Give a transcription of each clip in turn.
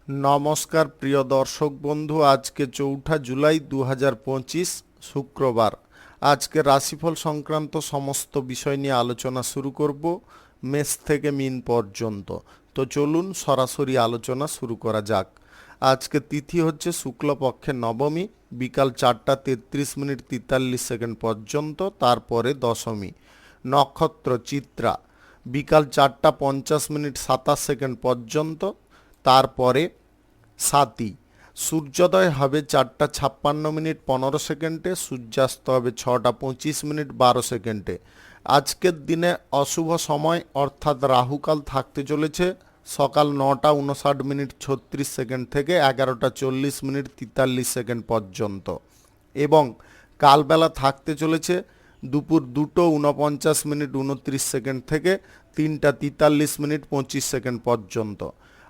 নমস্কার প্রিয় দর্শক বন্ধু, আজকে 4 জুলাই 2025 শুক্রবার। আজকে রাশিফল সংক্রান্ত সমস্ত বিষয় নিয়ে আলোচনা শুরু করব মেষ থেকে মিন পর্যন্ত। তো চলুন সরাসরি আলোচনা শুরু করা যাক। আজকে তিথি হচ্ছে শুক্লপক্ষের নবমী, বিকাল 4:33:43 পর্যন্ত, তারপরে দশমী। নক্ষত্র চিত্রা, বিকাল 4:50:27 পর্যন্ত, তারপরে সাতি। সূর্যোদয় হবে 4:56:15, সূর্যাস্ত হবে 6:25:12। আজকের দিনে অশুভ সময় অর্থাৎ রাহুকাল থাকতে চলেছে সকাল 9:59:36 থেকে 11:40:43 পর্যন্ত, এবং কালবেলা থাকতে চলেছে দুপুর 2:49:29 থেকে 3:43:25 পর্যন্ত।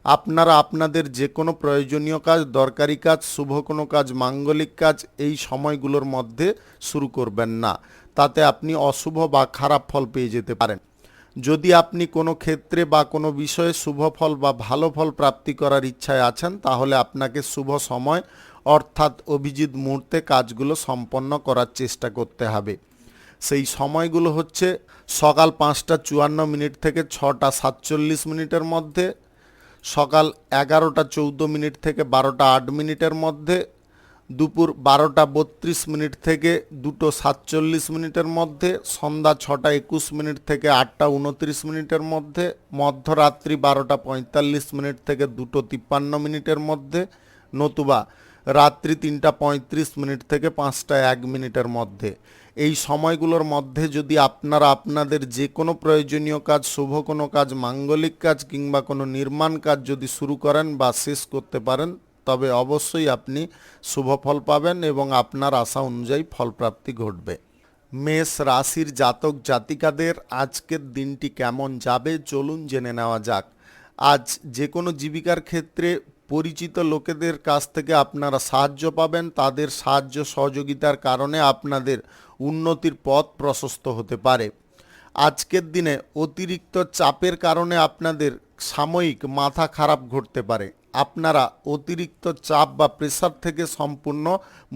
আপনারা আপনাদের যে কোনো প্রয়োজনীয় কাজ, দরকারি কাজ, শুভ কোনো কাজ, মাঙ্গলিক কাজ এই সময়গুলোর মধ্যে শুরু করবেন না, তাতে আপনি অশুভ বা খারাপ ফল পেয়ে যেতে পারেন। যদি আপনি কোনো ক্ষেত্রে বা কোনো বিষয়ে শুভ ফল বা ভালো ফল প্রাপ্তি করার ইচ্ছায় আছেন, তাহলে আপনাকে শুভ সময় অর্থাৎ অভিজিৎ মুহূর্তে কাজগুলো সম্পন্ন করার চেষ্টা করতে হবে। সেই সময়গুলো হচ্ছে সকাল 5:54 থেকে 6:47 মধ্যে, সকাল 11:14 থেকে 12:08 মধ্যে, দুপুর 12:32 থেকে 2:47 মধ্যে, সন্ধ্যা 6:21 থেকে 8:29 মধ্যে, মধ্যরাত্রি 12:45 থেকে 2:53 মধ্যে, নতুবা রাত্রি 3:35 থেকে 5:01 মধ্যে। এই সময়গুলোর মধ্যে যদি আপনারা আপনাদের যে কোনো প্রয়োজনীয় কাজ, শুভ কোনো কাজ, মাঙ্গলিক কাজ কিংবা কোনো নির্মাণ কাজ যদি শুরু করেন বা শেষ করতে পারেন, তবে অবশ্যই আপনি শুভ ফল পাবেন এবং আপনার আশা অনুযায়ী ফলপ্রাপ্তি ঘটবে। মেষ রাশির জাতক জাতিকাদের আজকের দিনটি কেমন যাবে চলুন জেনে নেওয়া যাক। আজ যে কোনো জীবিকার ক্ষেত্রে পরিচিত লোকেদের কাছ থেকে আপনারা সাহায্য পাবেন। তাদের সাহায্য সহযোগিতার কারণে আপনাদের উন্নতির পথ প্রশস্ত হতে পারে। আজকের দিনে অতিরিক্ত চাপের কারণে আপনাদের সাময়িক মাথা খারাপ ঘটতে পারে। আপনারা অতিরিক্ত চাপ বা প্রেসার থেকে সম্পূর্ণ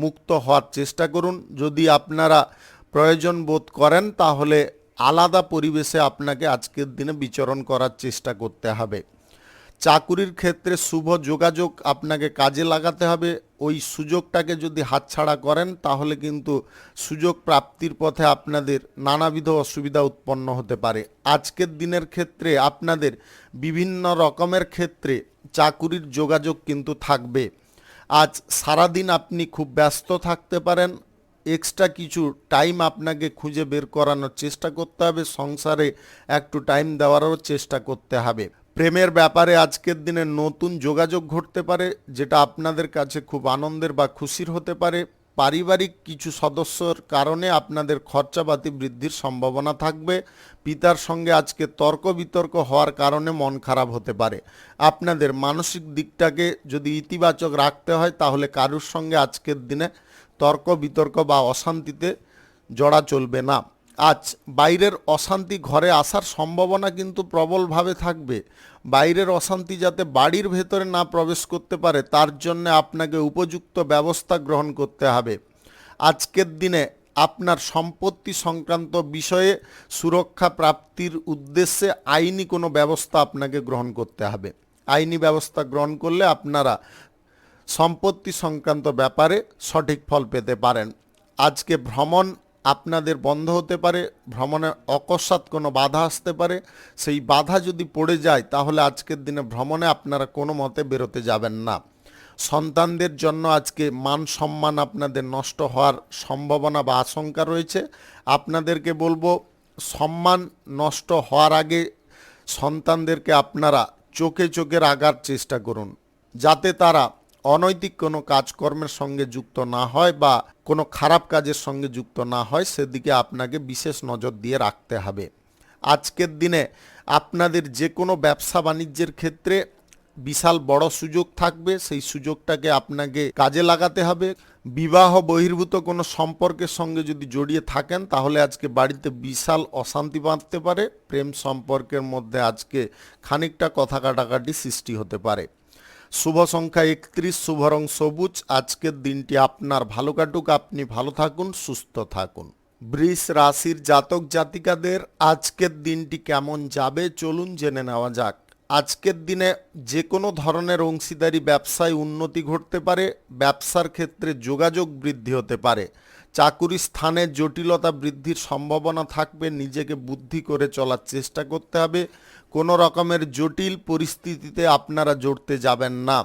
মুক্ত হওয়ার চেষ্টা করুন। যদি আপনারা প্রয়োজন বোধ করেন, তাহলে আলাদা পরিবেশে আপনাকে আজকের দিনে বিচরণ করার চেষ্টা করতে হবে। চাকুরির ক্ষেত্রে শুভ যোগাযোগ আপনাকে কাজে লাগাতে হবে। ওই সুযোগটাকে যদি হাতছাড়া করেন, তাহলে কিন্তু সুযোগ প্রাপ্তির পথে আপনাদের নানাবিধ অসুবিধা উৎপন্ন হতে পারে। আজকের দিনের ক্ষেত্রে আপনাদের বিভিন্ন রকমের ক্ষেত্রে চাকুরির যোগাযোগ কিন্তু থাকবে। আজ সারাদিন আপনি খুব ব্যস্ত থাকতে পারেন। এক্সট্রা কিছু টাইম আপনাকে খুঁজে বের করানোর চেষ্টা করতে হবে। সংসারে একটু টাইম দেওয়ারও চেষ্টা করতে হবে। প্রেমের ব্যাপারে আজকের দিনে নতুন যোগাযোগ ঘটতে পারে, যেটা আপনাদের কাছে খুব আনন্দের বা খুশির হতে পারে। পারিবারিক কিছু সদস্যর কারণে আপনাদের খরচাপাতি বৃদ্ধির সম্ভাবনা থাকবে। পিতার সঙ্গে আজকে তর্ক বিতর্ক হওয়ার কারণে মন খারাপ হতে পারে। আপনাদের মানসিক দিকটাকে যদি ইতিবাচক রাখতে হয়, তাহলে কারুর সঙ্গে আজকের দিনে তর্ক বিতর্ক বা অশান্তিতে জড়া চলবে না। আজ বাইরের অশান্তি ঘরে আসার সম্ভাবনা কিন্তু প্রবলভাবে থাকবে। বাইরের অশান্তি যাতে বাড়ির ভেতরে না প্রবেশ করতে পারে, তার জন্য আপনাকে উপযুক্ত ব্যবস্থা গ্রহণ করতে হবে। আজকের দিনে আপনার সম্পত্তি সংক্রান্ত বিষয়ে সুরক্ষা প্রাপ্তির উদ্দেশ্যে আইনি কোনো ব্যবস্থা আপনাকে গ্রহণ করতে হবে। আইনি ব্যবস্থা গ্রহণ করলে আপনারা সম্পত্তি সংক্রান্ত ব্যাপারে সঠিক ফল পেতে পারেন। আজকে ভ্রমণ আপনাদের বন্ধ হতে পারে। ভ্রমণে অকস্মাৎ কোনো বাধা আসতে পারে। সেই বাধা যদি পড়ে যায়, তাহলে আজকের দিনে ভ্রমণে আপনারা কোনো মতে বেরোতে যাবেন না। সন্তানদের জন্য আজকে মান সম্মান আপনাদের নষ্ট হওয়ার সম্ভাবনা বা আশঙ্কা রয়েছে। আপনাদেরকে বলবো, সম্মান নষ্ট হওয়ার আগে সন্তানদেরকে আপনারা চোখে চোখে রাখার চেষ্টা করুন, যাতে তারা অনৈতিক কোনো কাজকর্মের সঙ্গে যুক্ত না হয় বা কোনো খারাপ কাজের সঙ্গে যুক্ত না হয়, সেদিকে আপনাকে বিশেষ নজর দিয়ে রাখতে হবে। আজকের দিনে আপনাদের যে কোনো ব্যবসা বাণিজ্যের ক্ষেত্রে বিশাল বড় সুযোগ থাকবে। সেই সুযোগটাকে আপনাকে কাজে লাগাতে হবে। বিবাহ বহির্ভূত কোনো সম্পর্কের সঙ্গে যদি জড়িয়ে থাকেন, তাহলে আজকে বাড়িতে বিশাল অশান্তি বাঁধতে পারে। প্রেম সম্পর্কের মধ্যে আজকে খানিকটা কথা কাটাকাটি সৃষ্টি হতে পারে। শুভ সংখ্যা 31, শুভ রং সবুজ। আজকের দিনটি আপনার ভালো কাটুক, আপনি ভালো থাকুন, সুস্থ থাকুন। বৃষ রাশির জাতক জাতিকাদের আজকের দিনটি কেমন যাবে চলুন জেনে নেওয়া যাক। আজকের দিনে যে কোনো ধরনের অংশীদারি ব্যবসায় উন্নতি ঘটতে পারে, ব্যবসার ক্ষেত্রে যোগাযোগ বৃদ্ধি হতে পারে, চাকুরি স্থানে জটিলতা বৃদ্ধির সম্ভাবনা থাকবে। নিজেকে বুদ্ধি করে চলার চেষ্টা করতে হবে। কোনো রকমের জটিল পরিস্থিতিতে আপনারা জড়তে যাবেন না,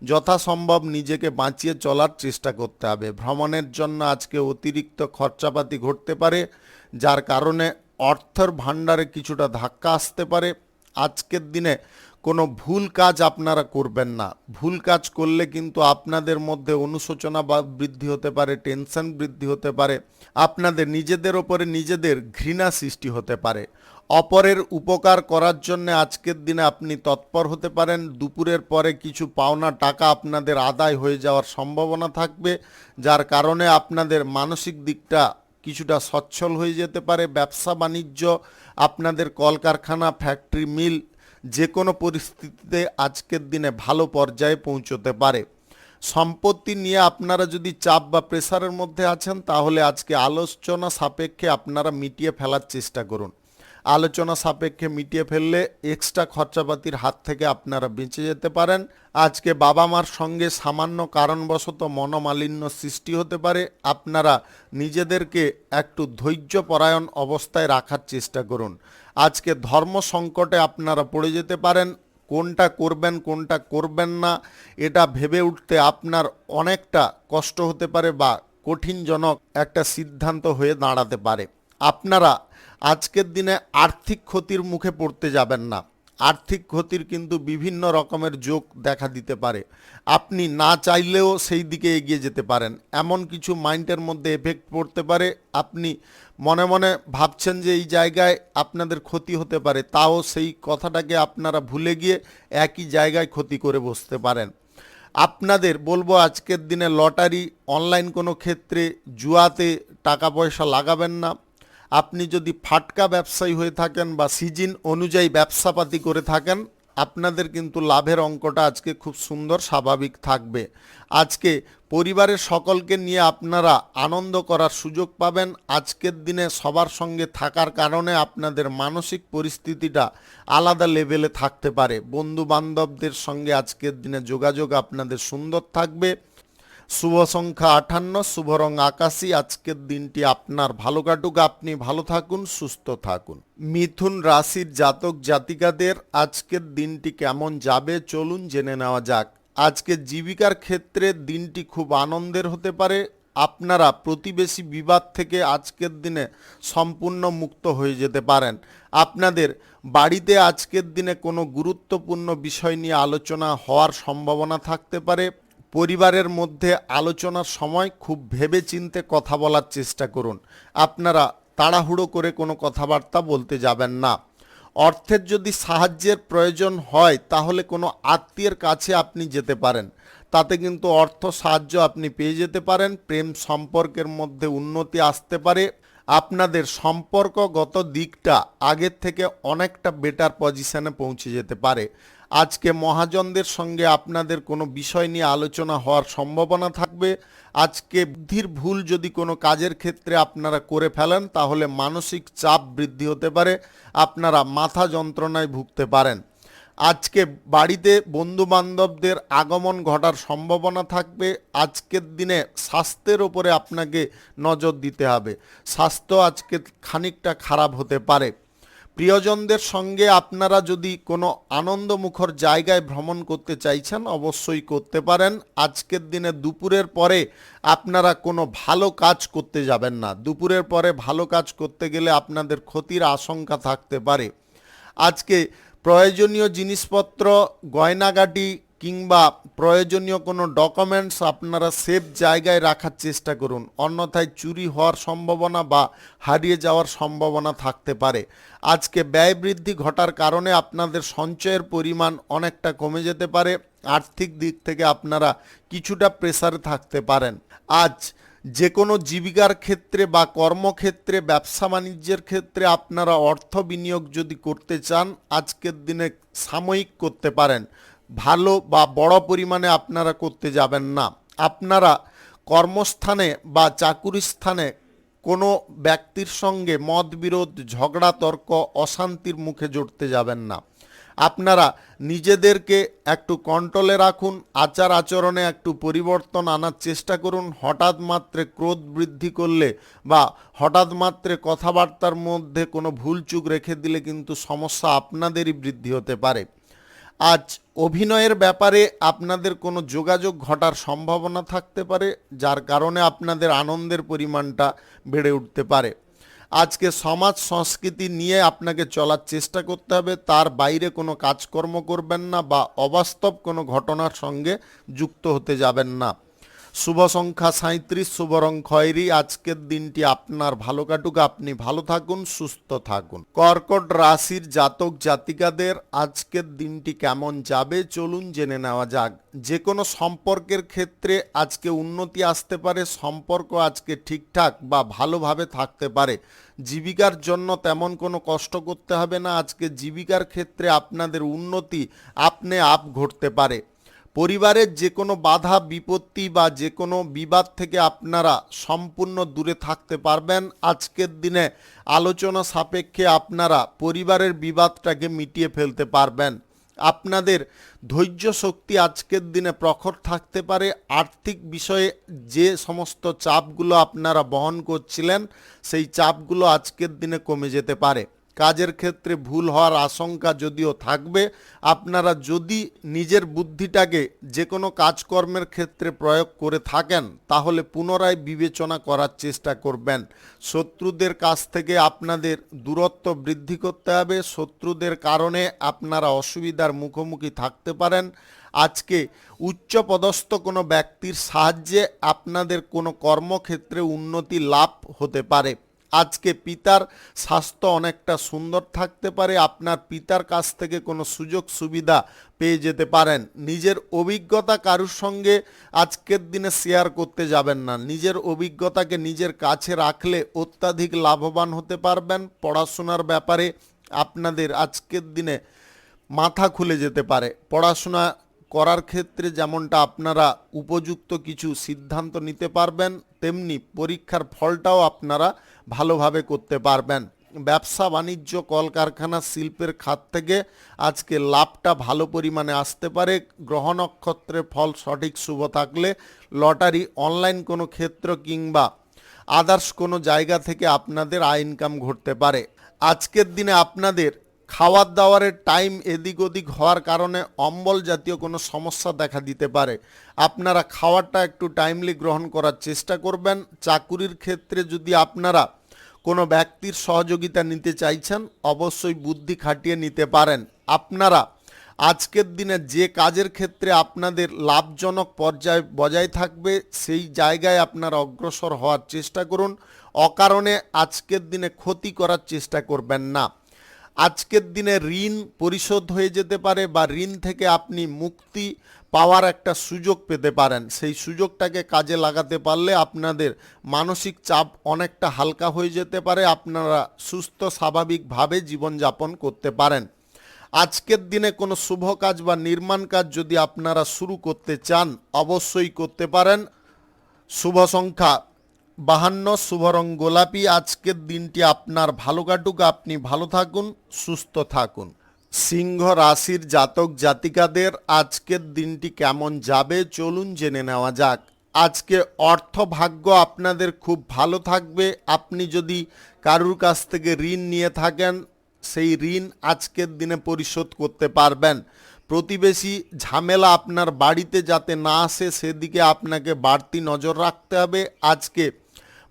যথাসম্ভব নিজেকে বাঁচিয়ে চলার চেষ্টা করতে হবে। ভ্রমণের জন্য আজকে অতিরিক্ত খরচাপাতি ঘটতে পারে, যার কারণে অর্থের ভাণ্ডারে কিছুটা ধাক্কা আসতে পারে। আজকের দিনে কোনো ভুল কাজ আপনারা করবেন না। ভুল কাজ করলে কিন্তু আপনাদের মধ্যে অনুশোচনা বা বৃদ্ধি হতে পারে, টেনশন বৃদ্ধি হতে পারে, আপনাদের নিজেদের ওপরে নিজেদের ঘৃণা সৃষ্টি হতে পারে। অপরের উপকার করার জন্য আজকের দিনে আপনি তৎপর হতে পারেন। দুপুরের পরে কিছু পাওনা টাকা আপনাদের আদায় হয়ে যাওয়ার সম্ভাবনা থাকবে, যার কারণে আপনাদের মানসিক দিকটা কিছুটা সচ্ছল হয়ে যেতে পারে। ব্যবসা বাণিজ্য, আপনাদের কলকারখানা, ফ্যাক্টরি, মিল যে কোনো পরিস্থিতিতে আজকের দিনে ভালো পর্যায়ে পৌঁছতে পারে। সম্পত্তি নিয়ে আপনারা যদি চাপ বা প্রেসারের মধ্যে আছেন, তাহলে আজকে আলোচনা সাপেক্ষে আপনারা মিটিয়ে ফেলার চেষ্টা করুন। আলোচনা সাপেক্ষে মিটিয়ে ফেললে এক্সট্রা খরচাপাতির হাত থেকে আপনারা বেঁচে যেতে পারেন। আজকে বাবা মার সঙ্গে সামান্য কারণবশত মনোমালিন্য সৃষ্টি হতে পারে। আপনারা নিজেদেরকে একটু ধৈর্যপরায়ণ অবস্থায় রাখার চেষ্টা করুন। আজকে ধর্ম সংকটে আপনারা পড়ে যেতে পারেন। কোনটা করবেন কোনটা করবেন না এটা ভেবে উঠতে আপনার অনেকটা কষ্ট হতে পারে বা কঠিনজনক একটা সিদ্ধান্ত হয়ে দাঁড়াতে পারে। আপনারা আজকের দিনে আর্থিক ক্ষতির মুখে পড়তে যাবেন না। আর্থিক ক্ষতির কিন্তু বিভিন্ন রকমের যোগ দেখা দিতে পারে। আপনি না চাইলেও সেই দিকে এগিয়ে যেতে পারেন, এমন কিছু মাইন্ডের মধ্যে এফেক্ট পড়তে পারে। আপনি মনে মনে ভাবছেন যে এই জায়গায় আপনাদের ক্ষতি হতে পারে, তাও সেই কথাটাকে আপনারা ভুলে গিয়ে একই জায়গায় ক্ষতি করে বসতে পারেন। আপনাদের বলবো আজকের দিনে লটারি, অনলাইন কোনো ক্ষেত্রে জুয়াতে টাকা পয়সা লাগাবেন না। আপনি যদি ফাটকা ব্যবসায়ী হয়ে থাকেন বা সিজন অনুযায়ী ব্যবসাপাতি করে থাকেন, আপনাদের কিন্তু লাভের অঙ্কটা আজকে খুব সুন্দর স্বাভাবিক থাকবে। আজকে পরিবারের সকলকে নিয়ে আপনারা আনন্দ করার সুযোগ পাবেন। আজকের দিনে সবার সঙ্গে থাকার কারণে আপনাদের মানসিক পরিস্থিতিটা আলাদা লেভেলে থাকতে পারে। বন্ধু বান্ধবদের সঙ্গে আজকের দিনে যোগাযোগ আপনাদের সুন্দর থাকবে। শুভ সংখ্যা 58, শুভ রং আকাশী। আজকের দিনটি আপনার ভালো কাটুক, আপনি ভালো থাকুন, সুস্থ থাকুন। মিথুন রাশির জাতক জাতিকাদের আজকের দিনটি কেমন যাবে চলুন জেনে নেওয়া যাক। আজকে জীবিকার ক্ষেত্রে দিনটি খুব আনন্দের হতে পারে। আপনারা প্রতিবেশী বিবাদ থেকে আজকের দিনে সম্পূর্ণ মুক্ত হয়ে যেতে পারেন। আপনাদের বাড়িতে আজকের দিনে কোনো গুরুত্বপূর্ণ বিষয় নিয়ে আলোচনা হওয়ার সম্ভাবনা থাকতে পারে। পরিবারের মধ্যে আলোচনার সময় খুব ভেবেচিন্তে কথা বলার চেষ্টা করুন। আপনারা তাড়াহুড়ো করে কোনো কথাবার্তা বলতে যাবেন না। অর্থের যদি সাহায্যের প্রয়োজন হয় তাহলে কোনো আত্মীয়ের কাছে আপনি যেতে পারেন, তাতে কিন্তু অর্থ সাহায্য আপনি পেয়ে যেতে পারেন। প্রেম সম্পর্কের মধ্যে উন্নতি আসতে পারে। আপনাদের সম্পর্কগত দিকটা আগের থেকে অনেকটা বেটার পজিশনে পৌঁছে যেতে পারে। আজকে মহাজনদের সঙ্গে আপনাদের কোনো বিষয় নিয়ে আলোচনা হওয়ার সম্ভাবনা থাকবে। আজকে বুদ্ধির ভুল যদি কোনো কাজের ক্ষেত্রে আপনারা করে ফেলেন তাহলে মানসিক চাপ বৃদ্ধি হতে পারে, আপনারা মাথা যন্ত্রণায় ভুগতে পারেন। আজকে বাড়িতে বন্ধু বান্ধবদের আগমন ঘটার সম্ভাবনা থাকবে। আজকের দিনে স্বাস্থ্যের ওপরে আপনাকে নজর দিতে হবে। স্বাস্থ্য আজকে খানিকটা খারাপ হতে পারে। প্রিয়জনদের সঙ্গে আপনারা যদি কোনো আনন্দমুখর জায়গায় ভ্রমণ করতে চাইছেন অবশ্যই করতে পারেন। আজকের দিনে দুপুরের পরে আপনারা কোনো ভালো কাজ করতে যাবেন না। দুপুরের পরে ভালো কাজ করতে গেলে আপনাদের ক্ষতির আশঙ্কা থাকতে পারে। আজকে প্রয়োজনীয় জিনিসপত্র, গয়নাগাটি কিংবা প্রয়োজনীয় কোনো ডকুমেন্টস আপনারা সেফ জায়গায় রাখার চেষ্টা করুন, অন্যথায় চুরি হওয়ার সম্ভাবনা বা হারিয়ে যাওয়ার সম্ভাবনা থাকতে পারে। আজকে ব্যয় বৃদ্ধি ঘটার কারণে আপনাদের সঞ্চয়ের পরিমাণ অনেকটা কমে যেতে পারে। আর্থিক দিক থেকে আপনারা কিছুটা প্রেসারে থাকতে পারেন। আজ যে কোনো জীবিকার ক্ষেত্রে বা কর্মক্ষেত্রে, ব্যবসা বাণিজ্যের ক্ষেত্রে আপনারা অর্থ বিনিয়োগ যদি করতে চান আজকের দিনে সাময়িক করতে পারেন। ভালো বা বড় পরিমাণে আপনারা করতে যাবেন না। আপনারা কর্মস্থানে বা চাকুরি স্থানে কোনো ব্যক্তির সঙ্গে মতবিরোধ, ঝগড়া, তর্ক, অশান্তির মুখে জড়তে যাবেন না। আপনারা নিজেদেরকে একটু কন্ট্রোলে রাখুন, আচার আচরণে একটু পরিবর্তন আনার চেষ্টা করুন। হঠাৎ মাত্রে ক্রোধ বৃদ্ধি করলে বা হঠাৎ মাত্রে কথাবার্তার মধ্যে কোনো ভুলচুক রেখে দিলে কিন্তু সমস্যা আপনাদেরই বৃদ্ধি হতে পারে। আজ অভিনয়ের ব্যাপারে আপনাদের কোনো যোগাযোগ ঘটার সম্ভাবনা থাকতে পারে, যার কারণে আপনাদের আনন্দের পরিমাণটা বেড়ে উঠতে পারে। আজকে সমাজ সংস্কৃতি নিয়ে আপনাকে চলার চেষ্টা করতে হবে, তার বাইরে কোনো কাজকর্ম করবেন না বা অবাস্তব কোনো ঘটনার সঙ্গে যুক্ত হতে যাবেন না। শুভ সংখ্যা 37, শুভ রং খয়েরি। আজকের দিনটি আপনার ভালো কাটুক, আপনি ভালো থাকুন, সুস্থ থাকুন। কর্কট রাশির জাতক জাতিকাদের আজকের দিনটি কেমন যাবে চলুন জেনে নেওয়া যাক। যে কোনো সম্পর্কের ক্ষেত্রে আজকে উন্নতি আসতে পারে, সম্পর্ক আজকে ঠিকঠাক বা ভালোভাবে থাকতে পারে। জীবিকার জন্য তেমন কোনো কষ্ট করতে হবে না। আজকে জীবিকার ক্ষেত্রে আপনাদের উন্নতি আপনি আপ ঘটতে পারে। পরিবারের যে কোনো বাধা বিপত্তি বা যে কোনো বিবাদ থেকে আপনারা সম্পূর্ণ দূরে থাকতে পারবেন। আজকের দিনে আলোচনা সাপেক্ষে আপনারা পরিবারের বিবাদটাকে মিটিয়ে ফেলতে পারবেন। আপনাদের ধৈর্য শক্তি আজকের দিনে প্রখর থাকতে পারে। আর্থিক বিষয়ে যে সমস্ত চাপগুলো আপনারা বহন করছিলেন সেই চাপগুলো আজকের দিনে কমে যেতে পারে। কাজের ক্ষেত্রে ভুল হওয়ার আশঙ্কা যদিও থাকবে, আপনারা যদি নিজের বুদ্ধিটাকে যে কোনো কাজকর্মের ক্ষেত্রে প্রয়োগ করে থাকেন তাহলে পুনরায় বিবেচনা করার চেষ্টা করবেন। শত্রুদের কাছ থেকে আপনাদের দূরত্ব বৃদ্ধি করতে হবে। শত্রুদের কারণে আপনারা অসুবিধার মুখোমুখি থাকতে পারেন। আজকে উচ্চপদস্থ কোনো ব্যক্তির সাহায্যে আপনাদের কোনো কর্মক্ষেত্রে উন্নতি লাভ হতে পারে। আজকে পিতার স্বাস্থ্য অনেকটা সুন্দর থাকতে পারে। আপনার পিতার কাছ থেকে কোনো সুযোগ সুবিধা পেয়ে যেতে পারেন। নিজের অভিজ্ঞতা কারুর সঙ্গে আজকের দিনে শেয়ার করতে যাবেন না। নিজের অভিজ্ঞতাকে নিজের কাছে রাখলে অত্যাধিক লাভবান হতে পারবেন। পড়াশোনার ব্যাপারে আপনাদের আজকের দিনে মাথা খুলে যেতে পারে। পড়াশোনা করার ক্ষেত্রে যেমনটা আপনারা উপযুক্ত কিছু সিদ্ধান্ত নিতে পারবেন, তেমনি পরীক্ষার ফলটাও আপনারা ভালোভাবে করতে পারবেন। ব্যবসা বাণিজ্য, কলকারখানা, শিল্পের খাত থেকে আজকে লাভটা ভালো পরিমাণে আসতে পারে। গ্রহ নক্ষত্রের ফল সঠিক শুভ থাকলে লটারি, অনলাইন কোনো ক্ষেত্র কিংবা আদার্স কোনো জায়গা থেকে আপনাদের আয় ইনকাম ঘটতে পারে। আজকের দিনে আপনাদের খাওয়ার দাওয়ারের টাইম এদিক ওদিক হওয়ার কারণে অম্বল জাতীয় কোনো সমস্যা দেখা দিতে পারে। আপনারা খাওয়ারটা একটু টাইমলি গ্রহণ করার চেষ্টা করবেন। চাকুরির ক্ষেত্রে যদি আপনারা কোনো ব্যক্তির সহযোগিতা নিতে চাইছেন অবশ্যই বুদ্ধি খাটিয়ে নিতে পারেন। আপনারা আজকের দিনে যে কাজের ক্ষেত্রে আপনাদের লাভজনক পর্যায় বজায় থাকবে সেই জায়গায় আপনারা অগ্রসর হওয়ার চেষ্টা করুন। অকারণে আজকের দিনে ক্ষতি করার চেষ্টা করবেন না। আজকের দিনে ঋণ পরিশোধ হয়ে যেতে পারে বা ঋণ থেকে আপনি মুক্তি পাওয়ার একটা সুযোগ পেতে পারেন। সেই সুযোগটাকে কাজে লাগাতে পারলে আপনাদের মানসিক চাপ অনেকটা হালকা হয়ে যেতে পারে। আপনারা সুস্থ স্বাভাবিকভাবে জীবনযাপন করতে পারেন। আজকের দিনে কোনো শুভ কাজ বা নির্মাণ কাজ যদি আপনারা শুরু করতে চান অবশ্যই করতে পারেন। শুভ সংখ্যা 52, শুভ রং গোলাপি। আজকের দিনটি আপনার ভালো কাটুক, আপনি ভালো থাকুন, সুস্থ থাকুন। সিংহ রাশির জাতক জাতিকাদের আজকের দিনটি কেমন যাবে চলুন জেনে নেওয়া যাক। আজকে অর্থ ভাগ্য আপনাদের খুব ভালো থাকবে। আপনি যদি কারুর কাছ থেকে ঋণ নিয়ে থাকেন সেই ঋণ আজকের দিনে পরিশোধ করতে পারবেন। প্রতিবেশী ঝামেলা আপনার বাড়িতে যাতে না আসে সেদিকে আপনাকে বাড়তি নজর রাখতে হবে। আজকে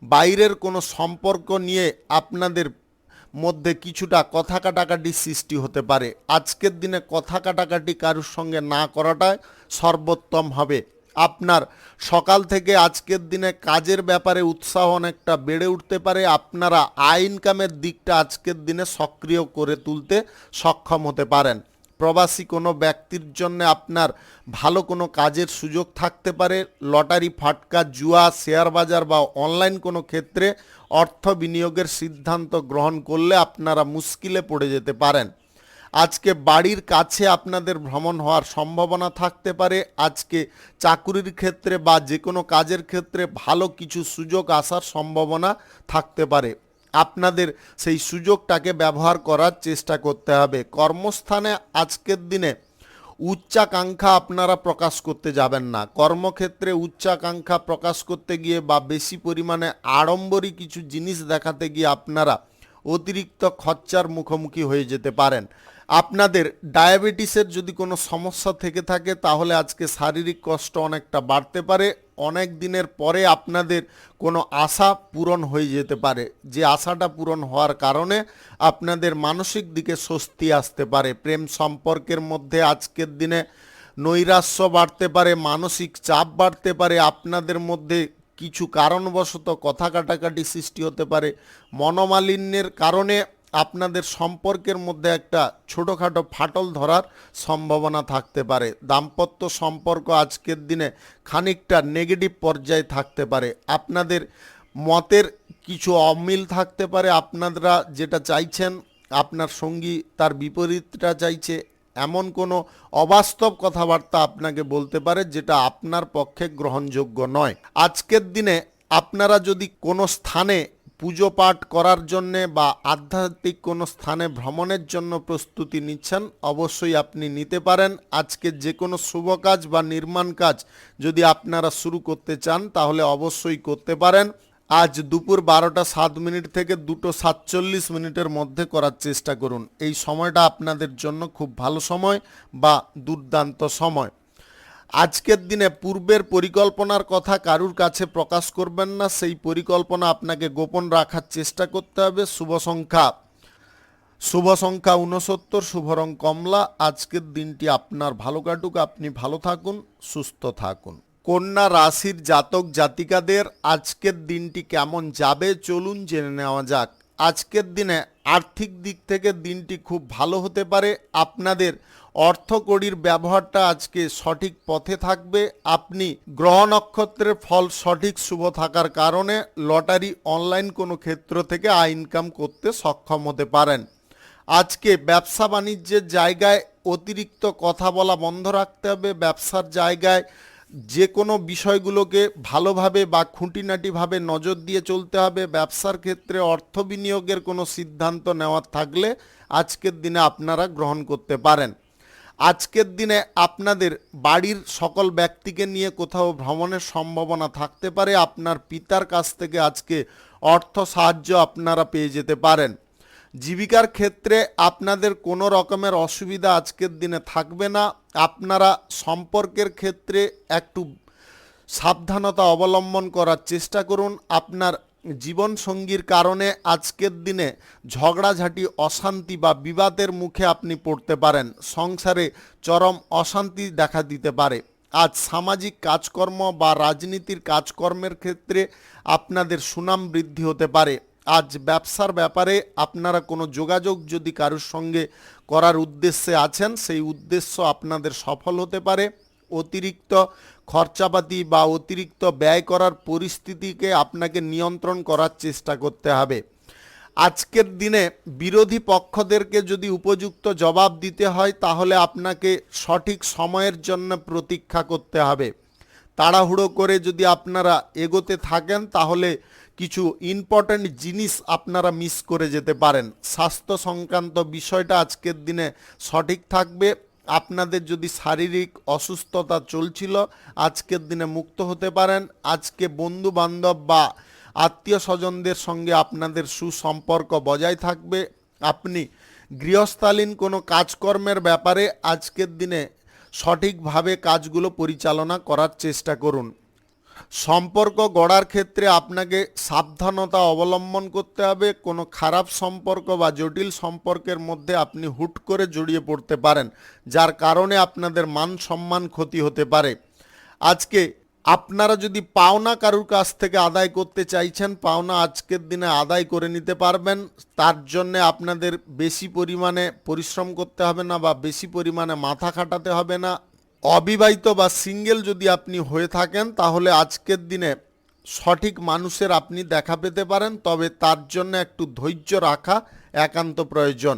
বাইরের কোনো সম্পর্ক নিয়ে আপনাদের মধ্যে কিছুটা কথা কাটাকাটি সৃষ্টি হতে পারে। আজকের দিনে কথা কাটাকাটি কারুর সঙ্গে না করাটাই সর্বোত্তম হবে। আপনার সকাল থেকে আজকের দিনে কাজের ব্যাপারে উৎসাহ অনেকটা বেড়ে উঠতে পারে। আপনারা আয় ইনকামের দিকটা আজকের দিনে সক্রিয় করে তুলতে সক্ষম হতে পারেন। প্রবাসী কোনো ব্যক্তির জন্য আপনার ভালো কোনো কাজের সুযোগ থাকতে পারে। লটারি, ফাটকা, জুয়া, শেয়ার বাজার বা অনলাইন কোনো ক্ষেত্রে অর্থ বিনিয়োগের সিদ্ধান্ত গ্রহণ করলে আপনারা মুশকিলে পড়ে যেতে পারেন। আজকে বাড়ির কাছে আপনাদের ভ্রমণ হওয়ার সম্ভাবনা থাকতে পারে। আজকে চাকুরির ক্ষেত্রে বা যে কোনো কাজের ক্ষেত্রে ভালো কিছু সুযোগ আসার সম্ভাবনা থাকতে পারে। আপনাদের সেই সুযোগটাকে ব্যবহার করার চেষ্টা করতে হবে। কর্মস্থানে আজকের দিনে উচ্চাকাঙ্ক্ষা আপনারা প্রকাশ করতে যাবেন না। কর্মক্ষেত্রে উচ্চাকাঙ্ক্ষা প্রকাশ করতে গিয়ে বা বেশি পরিমাণে আড়ম্বরী কিছু জিনিস দেখাতে গিয়ে আপনারা অতিরিক্ত খরচার মুখোমুখি হয়ে যেতে পারেন। আপনাদের ডায়াবেটিসের যদি কোনো সমস্যা থেকে থাকে তাহলে আজকে শারীরিক কষ্ট অনেকটা বাড়তে পারে। অনেক দিনের পরে আপনাদের কোনো আশা পূরণ হয়ে যেতে পারে, যে আশাটা পূরণ হওয়ার কারণে আপনাদের মানসিক দিকে স্বস্তি আসতে পারে। প্রেম সম্পর্কের মধ্যে আজকের দিনে নৈরাশ্য বাড়তে পারে, মানসিক চাপ বাড়তে পারে, আপনাদের মধ্যে কিছু কারণবশত কথা কাটাকাটি সৃষ্টি হতে পারে। মনোমালিন্যের কারণে আপনাদের সম্পর্কের মধ্যে একটা ছোটোখাটো ফাটল ধরার সম্ভাবনা থাকতে পারে। দাম্পত্য সম্পর্ক আজকের দিনে খানিকটা নেগেটিভ পর্যায়ে থাকতে পারে। আপনাদের মতের কিছু অমিল থাকতে পারে। আপনারা যেটা চাইছেন আপনার সঙ্গী তার বিপরীতটা চাইছে, এমন কোনো অবাস্তব কথাবার্তা আপনাকে বলতে পারে যেটা আপনার পক্ষে গ্রহণযোগ্য নয়। আজকের দিনে আপনারা যদি কোনো স্থানে পুজো পাঠ করার জন্যে বা আধ্যাত্মিক কোনো স্থানে ভ্রমণের জন্য প্রস্তুতি নিচ্ছেন, অবশ্যই আপনি নিতে পারেন। আজকে যে কোনো শুভ কাজ বা নির্মাণ কাজ যদি আপনারা শুরু করতে চান তাহলে অবশ্যই করতে পারেন। আজ দুপুর 12টা 7 থেকে 2:47 মধ্যে করার চেষ্টা করুন। এই সময়টা আপনাদের জন্য খুব ভালো সময় বা দুর্দান্ত সময়। আজকের দিনে পূর্বের পরিকল্পনার কথা কারুর কাছে প্রকাশ করবেন না, সেই পরিকল্পনা আপনাকে গোপন রাখার চেষ্টা করতে হবে। শুভ সংখ্যা 69, শুভ রং কমলা। আজকের দিনটি আপনার ভালো কাটুক, আপনি ভালো থাকুন, সুস্থ থাকুন। কন্যা রাশির জাতক জাতিকাদের আজকের দিনটি কেমন যাবে চলুন জেনে নেওয়া যাক। আজকের দিনে আর্থিক দিক থেকে দিনটি খুব ভালো হতে পারে। আপনাদের অর্থকড়ির ব্যবহারটা আজকে সঠিক পথে থাকবে। আপনি গ্রহ নক্ষত্রের ফল সঠিক শুভ থাকার কারণে লটারি অনলাইন কোনো ক্ষেত্র থেকে আয় ইনকাম করতে সক্ষম হতে পারেন। আজকে ব্যবসা বাণিজ্যের জায়গায় অতিরিক্ত কথা বলা বন্ধ রাখতে হবে। ব্যবসার জায়গায় যে কোনো বিষয়গুলোকে ভালোভাবে বা খুঁটিনাটিভাবে নজর দিয়ে চলতে হবে। ব্যবসার ক্ষেত্রে অর্থ বিনিয়োগের কোনো সিদ্ধান্ত নেওয়ার থাকলে আজকের দিনে আপনারা গ্রহণ করতে পারেন। আজকের দিনে আপনাদের বাড়ির সকল ব্যক্তিকে নিয়ে কোথাও ভ্রমণের সম্ভাবনা থাকতে পারে। আপনার পিতার কাছ থেকে আজকে অর্থ সাহায্য আপনারা পেয়ে যেতে পারেন। জীবিকার ক্ষেত্রে আপনাদের কোনো রকমের অসুবিধা আজকের দিনে থাকবে না। আপনারা সম্পর্কের ক্ষেত্রে একটু সাবধানতা অবলম্বন করার চেষ্টা করুন। আপনার জীবনসঙ্গীর কারণে আজকের দিনে ঝগড়াঝাঁটি, অশান্তি বা বিবাদের মুখে আপনি পড়তে পারেন। সংসারে চরম অশান্তি দেখা দিতে পারে। আজ সামাজিক কাজকর্ম বা রাজনীতির কাজকর্মের ক্ষেত্রে আপনাদের সুনাম বৃদ্ধি হতে পারে। আজ ব্যবসার ব্যাপারে আপনারা কোনো যোগাযোগ যদি কারোর সঙ্গে করার উদ্দেশ্যে আছেন, সেই উদ্দেশ্য আপনাদের সফল হতে পারে। অতিরিক্ত খরচাপাতি বা অতিরিক্ত ব্যয় করার পরিস্থিতিকে আপনাকে নিয়ন্ত্রণ করার চেষ্টা করতে হবে। আজকের দিনে বিরোধী পক্ষদেরকে যদি উপযুক্ত জবাব দিতে হয় তাহলে আপনাকে সঠিক সময়ের জন্য প্রতীক্ষা করতে হবে। তাড়াহুড়ো করে যদি আপনারা এগোতে থাকেন তাহলে কিছু ইম্পর্ট্যান্ট জিনিস আপনারা মিস করে যেতে পারেন। স্বাস্থ্য সংক্রান্ত বিষয়টা আজকের দিনে সঠিক থাকবে। আপনাদের যদি শারীরিক অসুস্থতা চলছিল আজকের দিনে মুক্ত হতে পারেন। আজকে বন্ধু বান্ধব বা আত্মীয় স্বজনদের সঙ্গে আপনাদের সুসম্পর্ক বজায় থাকবে। আপনি গৃহস্থালীন কোনো কাজকর্মের ব্যাপারে আজকের দিনে সঠিকভাবে কাজগুলো পরিচালনা করার চেষ্টা করুন। সম্পর্ক গড়ার ক্ষেত্রে আপনাকে সাবধানতা অবলম্বন করতে হবে। কোনো খারাপ সম্পর্ক বা জটিল সম্পর্কের মধ্যে আপনি হুট করে জড়িয়ে পড়তে পারেন, যার কারণে আপনাদের মান সম্মান ক্ষতি হতে পারে। আজকে আপনারা যদি পাওনা কারুর কাছ থেকে আদায় করতে চাইছেন, পাওনা আজকের দিনে আদায় করে নিতে পারবেন। তার জন্যে আপনাদের বেশি পরিমাণে পরিশ্রম করতে হবে না বা বেশি পরিমাণে মাথা খাটাতে হবে না। অবিবাহিত বা সিঙ্গেল যদি আপনি হয়ে থাকেন তাহলে আজকের দিনে সঠিক মানুষের আপনি দেখা পেতে পারেন, তবে তার জন্য একটু ধৈর্য রাখা একান্ত প্রয়োজন।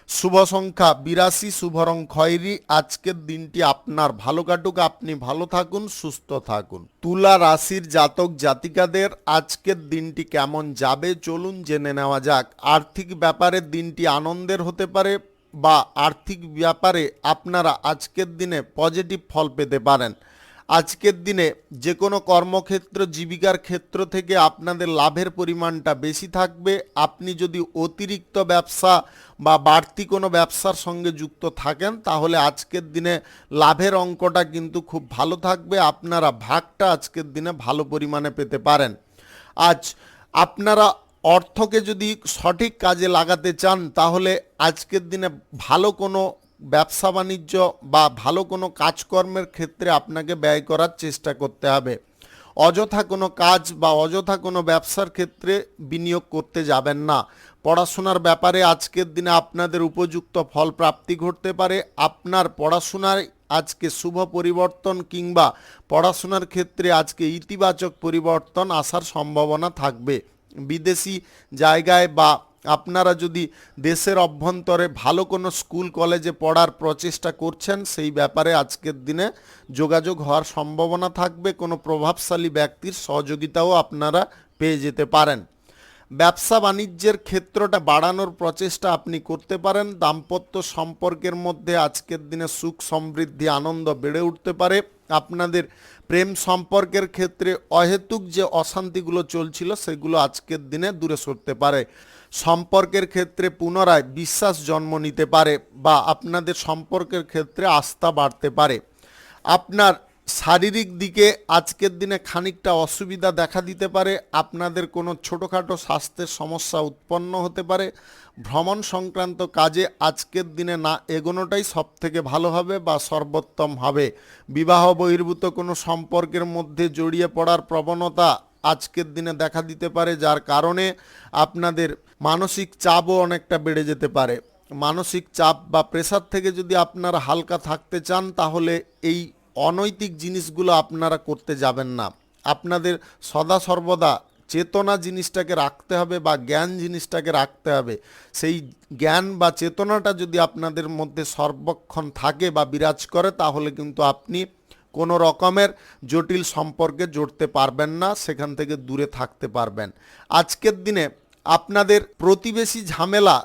শুভ সংখ্যা 82, শুভ রং খয়েরি। আজকের দিনটি আপনার ভালো কাটুক, আপনি ভালো থাকুন, সুস্থ থাকুন। তুলা রাশির জাতক জাতিকাদের আজকের দিনটি কেমন যাবে চলুন জেনে নেওয়া যাক। আর্থিক ব্যাপারে দিনটি আনন্দের হতে পারে বা আর্থিক ব্যাপারে আপনারা আজকের দিনে পজিটিভ ফল পেতে পারেন। আজকের দিনে যে কোনো কর্মক্ষেত্র জীবিকার ক্ষেত্র থেকে আপনাদের লাভের পরিমাণটা বেশি থাকবে। আপনি যদি অতিরিক্ত ব্যবসা বা বাড়তি কোনো ব্যবসার সঙ্গে যুক্ত থাকেন তাহলে আজকের দিনে লাভের অঙ্কটা কিন্তু খুব ভালো থাকবে। আপনারা ভাগটা আজকের দিনে ভালো পরিমাণে পেতে পারেন। আজ আপনারা অর্থকে যদি সঠিক কাজে লাগাতে চান তাহলে আজকের দিনে ভালো কোনো ব্যবসা বাণিজ্য বা ভালো কোনো কাজকর্মের ক্ষেত্রে আপনাকে ব্যয় করার চেষ্টা করতে হবে। অযথা কোনো কাজ বা অযথা কোনো ব্যবসার ক্ষেত্রে বিনিয়োগ করতে যাবেন না। পড়াশোনার ব্যাপারে আজকের দিনে আপনাদের উপযুক্ত ফল প্রাপ্তি ঘটতে পারে। আপনার পড়াশোনায় আজকে শুভ পরিবর্তন কিংবা পড়াশোনার ক্ষেত্রে আজকে ইতিবাচক পরিবর্তন আসার সম্ভাবনা থাকবে। বিদেশি জায়গায় বা আপনারা যদি দেশের অভ্যন্তরে ভালো কোনো স্কুল কলেজে পড়ার প্রচেষ্টা করছেন সেই ব্যাপারে আজকের দিনে যোগাযোগ হওয়ার সম্ভাবনা থাকবে। কোনো প্রভাবশালী ব্যক্তির সহযোগিতাও আপনারা পেয়ে যেতে পারেন। ব্যবসা বাণিজ্যের ক্ষেত্রটা বাড়ানোর প্রচেষ্টা আপনি করতে পারেন। দাম্পত্য সম্পর্কের মধ্যে আজকের দিনে সুখ সমৃদ্ধি আনন্দ বেড়ে উঠতে পারে। আপনাদের প্রেম সম্পর্কের ক্ষেত্রে অহেতুক যে অশান্তিগুলো চলছিল সেগুলো আজকের দিনে দূরে সরতে পারে। সম্পর্কের ক্ষেত্রে পুনরায় বিশ্বাস জন্ম নিতে পারে বা আপনাদের সম্পর্কের ক্ষেত্রে আস্থা বাড়তে পারে। আপনার শারীরিক দিকে আজকের দিনে খানিকটা অসুবিধা দেখা দিতে পারে। আপনাদের কোনো ছোটোখাটো স্বাস্থ্যের সমস্যা উৎপন্ন হতে পারে। ভ্রমণ সংক্রান্ত কাজে আজকের দিনে না এগোনোটাই সবথেকে ভালো হবে বা সর্বোত্তম হবে। বিবাহ বহির্ভূত কোনো সম্পর্কের মধ্যে জড়িয়ে পড়ার প্রবণতা আজকের দিনে দেখা দিতে পারে, যার কারণে আপনাদের মানসিক চাপও অনেকটা বেড়ে যেতে পারে। মানসিক চাপ বা প্রেসার থেকে যদি আপনারা হালকা থাকতে চান তাহলে এই অনৈতিক জিনিসগুলো আপনারা করতে যাবেন না। আপনাদের সদা সর্বদা চেতনা জিনিসটাকে রাখতে হবে বা জ্ঞান জিনিসটাকে রাখতে হবে। সেই জ্ঞান বা চেতনাটা যদি আপনাদের মধ্যে সর্বক্ষণ থাকে বা বিরাজ করে তাহলে কিন্তু আপনি কোনো রকমের জটিল সম্পর্কে জড়তে পারবেন না, সেখান থেকে দূরে থাকতে পারবেন। আজকের দিনে আপনাদের প্রতিবেশী ঝামেলা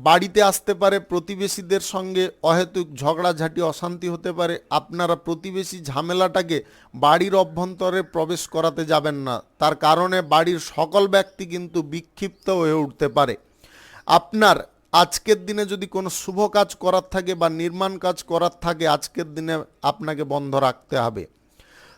বাড়িতে আসতে পারে। প্রতিবেশীদের সঙ্গে অহেতুক ঝগড়াঝাঁটি অশান্তি হতে পারে। আপনারা প্রতিবেশী ঝামেলাটাকে বাড়ির অভ্যন্তরে প্রবেশ করাতে যাবেন না, তার কারণে বাড়ির সকল ব্যক্তি কিন্তু বিক্ষিপ্ত হয়ে উঠতে পারে। আপনার আজকের দিনে যদি কোনো শুভ কাজ করার থাকে বা নির্মাণ কাজ করার থাকে আজকের দিনে আপনাকে বন্ধ রাখতে হবে।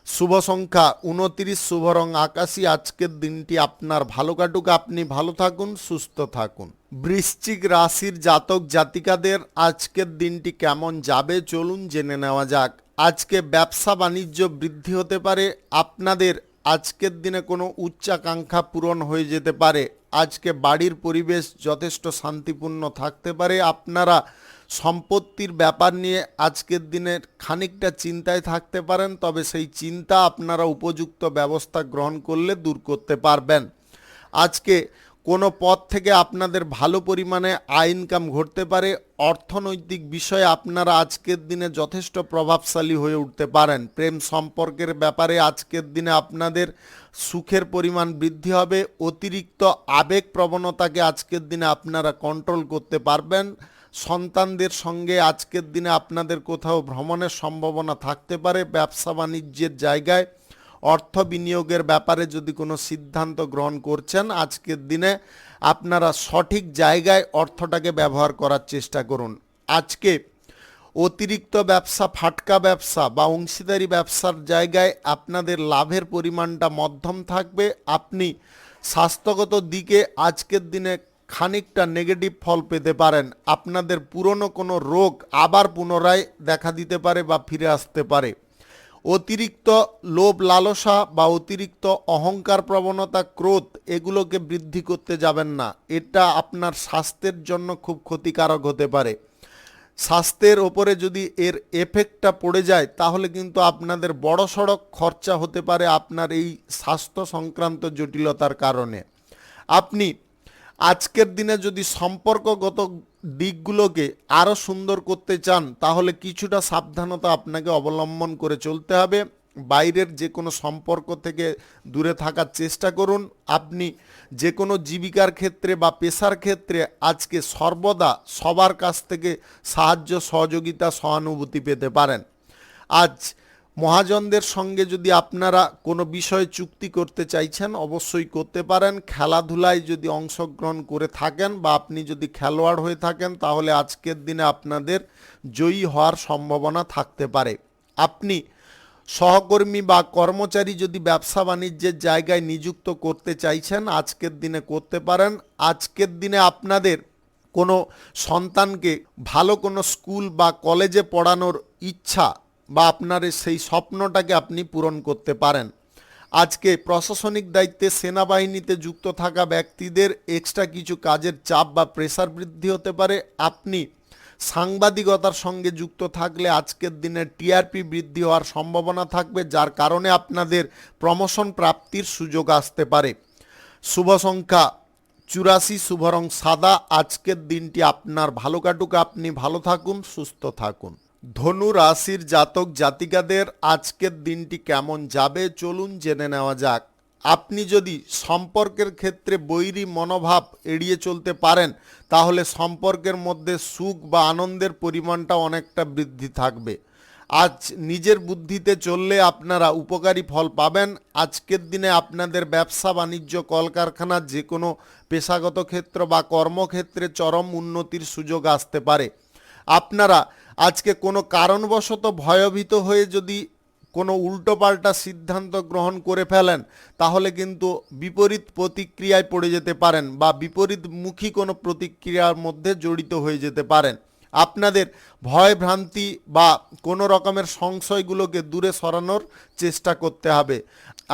শুভ সংখ্যা 29, শুভ রং আকাশী। আজকের দিনটি আপনার ভালো কাটুক, আপনি ভালো থাকুন, সুস্থ থাকুন। বৃশ্চিক রাশির জাতক জাতিকাদের আজকের দিনটি কেমন যাবে চলুন জেনে নেওয়া যাক। আজকে ব্যবসা বাণিজ্য বৃদ্ধি হতে পারে। আপনাদের আজকের দিনে কোনো উচ্চাকাঙ্ক্ষা পূরণ হয়ে যেতে পারে। আজকে বাড়ির পরিবেশ যথেষ্ট শান্তিপূর্ণ থাকতে পারে। আপনারা সম্পত্তির ব্যাপার নিয়ে আজকের দিনে খানিকটা চিন্তায় থাকতে পারেন, তবে সেই চিন্তা আপনারা উপযুক্ত ব্যবস্থা গ্রহণ করলে দূর করতে পারবেন। আজকে কোনো পথ থেকে আপনাদের ভালো পরিমাণে আয় ইনকাম ঘটতে পারে। অর্থনৈতিক বিষয়ে আপনারা আজকের দিনে যথেষ্ট প্রভাবশালী হয়ে উঠতে পারেন। প্রেম সম্পর্কের ব্যাপারে আজকের দিনে আপনাদের সুখের পরিমাণ বৃদ্ধি হবে। অতিরিক্ত আবেগ প্রবণতাকে আজকের দিনে আপনারা কন্ট্রোল করতে পারবেন। সন্তানদের সঙ্গে আজকের দিনে আপনাদের কোথাও ভ্রমণের সম্ভাবনা থাকতে পারে। ব্যবসা বাণিজ্যের জায়গায় অর্থ বিনিয়োগের ব্যাপারে যদি কোনো সিদ্ধান্ত গ্রহণ করছেন আজকের দিনে আপনারা সঠিক জায়গায় অর্থটাকে ব্যবহার করার চেষ্টা করুন। আজকে অতিরিক্ত ব্যবসা, ফাটকা ব্যবসা বা অংশীদারি ব্যবসার জায়গায় আপনাদের লাভের পরিমাণটা মধ্যম থাকবে। আপনি স্বাস্থ্যগত দিকে আজকের দিনে খানিকটা নেগেটিভ ফল পেতে পারেন। আপনাদের পুরনো কোনো রোগ আবার পুনরায় দেখা দিতে পারে বা ফিরে আসতে পারে। অতিরিক্ত লোভ লালসা বা অতিরিক্ত অহংকার প্রবণতা, ক্রোধ এগুলোকে বৃদ্ধি করতে যাবেন না। এটা আপনার স্বাস্থ্যের জন্য খুব ক্ষতিকারক হতে পারে। স্বাস্থ্যের ওপরে যদি এর এফেক্টটা পড়ে যায় তাহলে কিন্তু আপনাদের বড়সড় খরচা হতে পারে আপনার এই স্বাস্থ্য সংক্রান্ত জটিলতার কারণে। আপনি আজকের দিনে যদি সম্পর্কগত দিকগুলোকে আরও সুন্দর করতে চান তাহলে কিছুটা সাবধানতা আপনাকে অবলম্বন করে চলতে হবে। বাইরের যে কোনো সম্পর্ক থেকে দূরে থাকার চেষ্টা করুন। আপনি যে কোনো জীবিকার ক্ষেত্রে বা পেশার ক্ষেত্রে আজকে সর্বদা সবার কাছ থেকে সাহায্য সহযোগিতা সহানুভূতি পেতে পারেন। আজ মহাজনদের সঙ্গে যদি আপনারা কোনো বিষয়ে চুক্তি করতে চাইছেন অবশ্যই করতে পারেন। খেলাধুলায় যদি অংশগ্রহণ করে থাকেন বা আপনি যদি খেলোয়াড় হয়ে থাকেন তাহলে আজকের দিনে আপনাদের জয়ী হওয়ার সম্ভাবনা থাকতে পারে। আপনি সহকর্মী বা কর্মচারী যদি ব্যবসা বাণিজ্যের জায়গায় নিযুক্ত করতে চাইছেন আজকের দিনে করতে পারেন। আজকের দিনে আপনাদের কোনো সন্তানকে ভালো কোনো স্কুল বা কলেজে পড়ানোর ইচ্ছা বা আপনার সেই স্বপ্নটাকে আপনি পূরণ করতে পারেন। আজকে প্রশাসনিক দায়িত্বে সেনাবাহিনীতে যুক্ত থাকা ব্যক্তিদের এক্সট্রা কিছু কাজের চাপ বা প্রেসার বৃদ্ধি হতে পারে। আপনি সাংবাদিকতার সঙ্গে যুক্ত থাকলে আজকের দিনে টিআরপি বৃদ্ধি হওয়ার সম্ভাবনা থাকবে, যার কারণে আপনাদের প্রমোশন প্রাপ্তির সুযোগ আসতে পারে। শুভ সংখ্যা 84, শুভ রং সাদা। আজকের দিনটি আপনার ভালো কাটুক, আপনি ভালো থাকুন, সুস্থ থাকুন। ধনু রাশির জাতক জাতিকাদের আজকের দিনটি কেমন যাবে চলুন জেনে নেওয়া যাক। আপনি যদি সম্পর্কের ক্ষেত্রে বৈরী মনোভাব এড়িয়ে চলতে পারেন তাহলে সম্পর্কের মধ্যে সুখ বা আনন্দের পরিমাণটা অনেকটা বৃদ্ধি থাকবে। আজ নিজের বুদ্ধিতে চললে আপনারা উপকারী ফল পাবেন। আজকের দিনে আপনাদের ব্যবসা বাণিজ্য কলকারখানা যে কোনো পেশাগত ক্ষেত্র বা কর্মক্ষেত্রে চরম উন্নতির সুযোগ আসতে পারে। আপনারা আজকে কোনো কারণবশত ভয়ভীত হয়ে যদি কোনো উল্টোপাল্টা সিদ্ধান্ত গ্রহণ করে ফেলেন তাহলে কিন্তু বিপরীত প্রতিক্রিয়ায় পড়ে যেতে পারেন বা বিপরীতমুখী কোনো প্রতিক্রিয়ার মধ্যে জড়িত হয়ে যেতে পারেন। আপনাদের ভয় ভ্রান্তি বা কোনো রকমের সংশয়গুলোকে দূরে সরানোর চেষ্টা করতে হবে।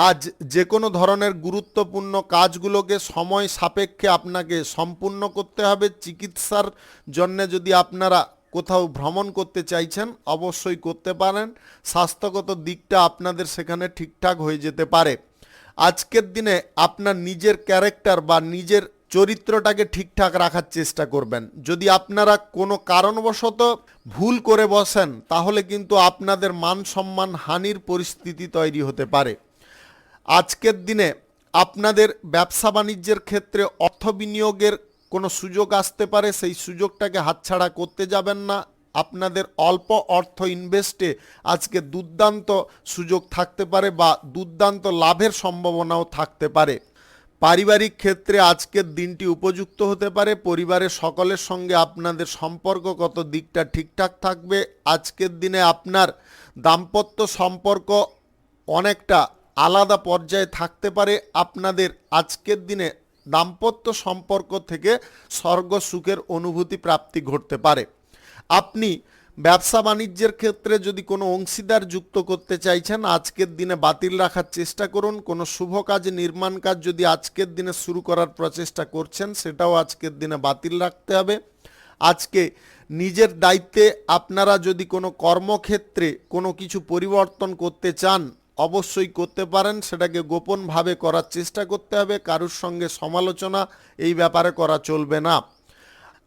আজ যে কোনো ধরনের গুরুত্বপূর্ণ কাজগুলোকে সময় সাপেক্ষে আপনাকে সম্পূর্ণ করতে হবে। চিকিৎসার জন্য যদি আপনারা কোথাও ভ্রমণ করতে চাইছেন অবশ্যই করতে পারেন। স্বাস্থ্যগত দিকটা আপনাদের সেখানে ঠিকঠাক হয়ে যেতে পারে। আজকের দিনে আপনার নিজের ক্যারেক্টার বা নিজের চরিত্রটাকে ঠিকঠাক রাখার চেষ্টা করবেন। যদি আপনারা কোনো কারণবশত ভুল করে বসেন তাহলে কিন্তু আপনাদের মান সম্মান হানির পরিস্থিতি তৈরি হতে পারে। আজকের দিনে আপনাদের ব্যবসা বাণিজ্যের ক্ষেত্রে অর্থ বিনিয়োগের কোনো সুযোগ আসতে পারে, সেই সুযোগটাকে হাতছাড়া করতে যাবেন না। আপনাদের অল্প অর্থ ইনভেস্টে আজকে দুর্দান্ত সুযোগ থাকতে পারে বা দুর্দান্ত লাভের সম্ভাবনাও থাকতে পারে। পারিবারিক ক্ষেত্রে আজকের দিনটি উপযুক্ত হতে পারে। পরিবারের সকলের সঙ্গে আপনাদের সম্পর্কগত দিকটা ঠিকঠাক থাকবে। আজকের দিনে আপনার দাম্পত্য সম্পর্ক অনেকটা আলাদা পর্যায়ে থাকতে পারে। আপনাদের আজকের দিনে দাম্পত্য সম্পর্ক থেকে স্বর্গ সুখের অনুভূতি প্রাপ্তি ঘটতে পারে। আপনি ব্যবসা বাণিজ্যের ক্ষেত্রে যদি কোনো অংশীদার যুক্ত করতে চাইছেন আজকের দিনে বাতিল রাখার চেষ্টা করুন। কোনো শুভ কাজ নির্মাণ কাজ যদি আজকের দিনে শুরু করার প্রচেষ্টা করছেন সেটাও আজকের দিনে বাতিল রাখতে হবে। আজকে নিজের দায়িত্বে আপনারা যদি কোনো কর্মক্ষেত্রে কোনো কিছু পরিবর্তন করতে চান অবশ্যই করতে পারেন, সেটাকে গোপনভাবে করার চেষ্টা করতে হবে। কারুর সঙ্গে সমালোচনা এই ব্যাপারে করা চলবে না।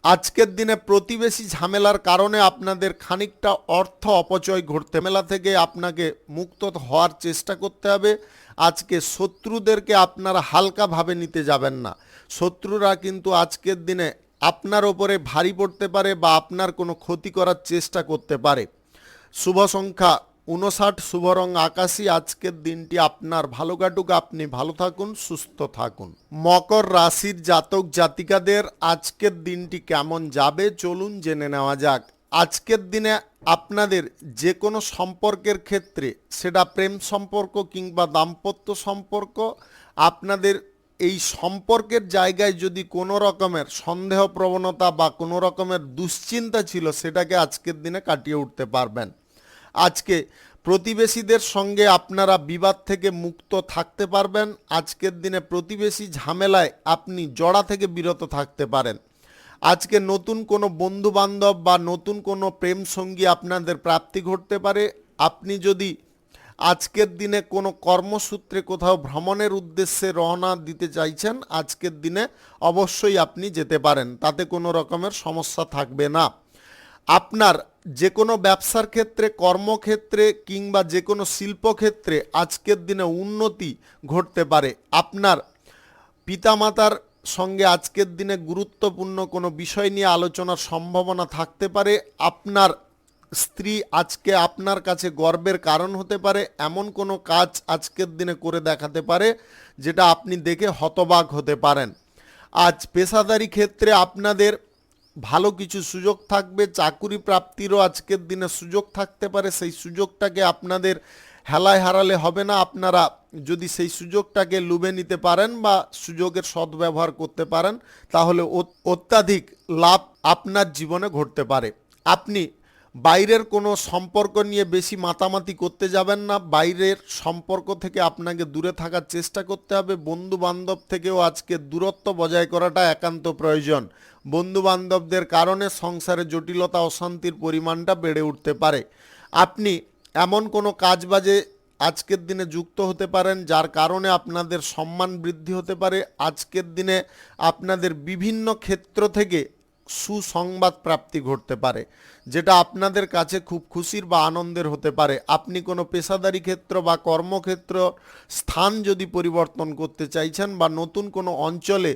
আজকের দিনে প্রতিবেশী ঝামেলার কারণে আপনাদের খানিকটা অর্থ অপচয় ঘটতে মেলা থেকে আপনাকে মুক্ত হওয়ার চেষ্টা করতে হবে। আজকে শত্রুদেরকে আপনারা হালকাভাবে নিতে যাবেন না। শত্রুরা কিন্তু আজকের দিনে আপনার ওপরে ভারী পড়তে পারে বা আপনার কোনো ক্ষতি করার চেষ্টা করতে পারে। শুভ সংখ্যা 59, শুভ রং আকাশী। আজকের দিনটি আপনার ভালো কাটুক, আপনি ভালো থাকুন, সুস্থ থাকুন। মকর রাশির জাতক জাতিকাদের আজকের দিনটি কেমন যাবে চলুন জেনে নেওয়া যাক। আজকের দিনে আপনাদের যে কোনো সম্পর্কের ক্ষেত্রে সেটা প্রেম সম্পর্ক কিংবা দাম্পত্য সম্পর্ক, আপনাদের এই সম্পর্কের জায়গায় যদি কোনো রকমের সন্দেহ প্রবণতা বা কোনো রকমের দুশ্চিন্তা ছিল সেটাকে আজকের দিনে কাটিয়ে উঠতে পারবেন। আজকে প্রতিবেশীদের সঙ্গে আপনারা বিবাদ থেকে মুক্ত থাকতে পারবেন। আজকের দিনে প্রতিবেশী ঝামেলায় আপনি জড়া থেকে বিরত থাকতে পারেন। আজকে নতুন কোনো বন্ধু বান্ধব বা নতুন কোনো প্রেম সঙ্গী আপনাদের প্রাপ্তি ঘটতে পারে। আপনি যদি আজকের দিনে কোনো কর্মসূত্রে কোথাও ভ্রমণের উদ্দেশ্যে রওনা দিতে চাইছেন, আজকের দিনে অবশ্যই আপনি যেতে পারেন, তাতে কোনো রকমের সমস্যা থাকবে না। আপনার যে কোনো ব্যবসার ক্ষেত্রে, কর্মক্ষেত্রে কিংবা যে কোনো শিল্পক্ষেত্রে আজকের দিনে উন্নতি ঘটতে পারে। আপনার পিতামাতার সঙ্গে আজকের দিনে গুরুত্বপূর্ণ কোনো বিষয় নিয়ে আলোচনার সম্ভাবনা থাকতে পারে। আপনার স্ত্রী আজকে আপনার কাছে গর্বের কারণ হতে পারে, এমন কোনো কাজ আজকের দিনে করে দেখাতে পারে যেটা আপনি দেখে হতবাক হতে পারেন। আজ পেশাদারি ক্ষেত্রে আপনাদের ভালো কিছু সুযোগ থাকবে, চাকুরি প্রাপ্তিরও আজকের দিনে সুযোগ থাকতে পারে। সেই সুযোগটাকে আপনাদের হেলায় হারালে হবে না। আপনারা যদি সেই সুযোগটাকে লুভে নিতে পারেন বা সুযোগের সদ্ব্যবহার করতে পারেন, তাহলে অত্যাধিক লাভ আপনার জীবনে ঘটতে পারে। আপনি বাইরের কোনো সম্পর্ক নিয়ে বেশি মাতামাতি করতে যাবেন না। বাইরের সম্পর্ক থেকে আপনাকে দূরে থাকার চেষ্টা করতে হবে। বন্ধু বান্ধব থেকেও আজকে দূরত্ব বজায় করাটা একান্ত প্রয়োজন। বন্ধু বান্ধবদের কারণে সংসারে জটিলতা অশান্তির পরিমাণটা বেড়ে উঠতে পারে। আপনি এমন কোনো কাজবাজে আজকের দিনে যুক্ত হতে পারেন যার কারণে আপনাদের সম্মান বৃদ্ধি হতে পারে। আজকের দিনে আপনাদের বিভিন্ন ক্ষেত্র থেকে সুসংবাদ প্রাপ্তি ঘটতে পারে, যেটা আপনাদের কাছে খুব খুশির বা আনন্দের হতে পারে। আপনি কোনো পেশাদারি ক্ষেত্র বা কর্মক্ষেত্র স্থান যদি পরিবর্তন করতে চাইছেন বা নতুন কোনো অঞ্চলে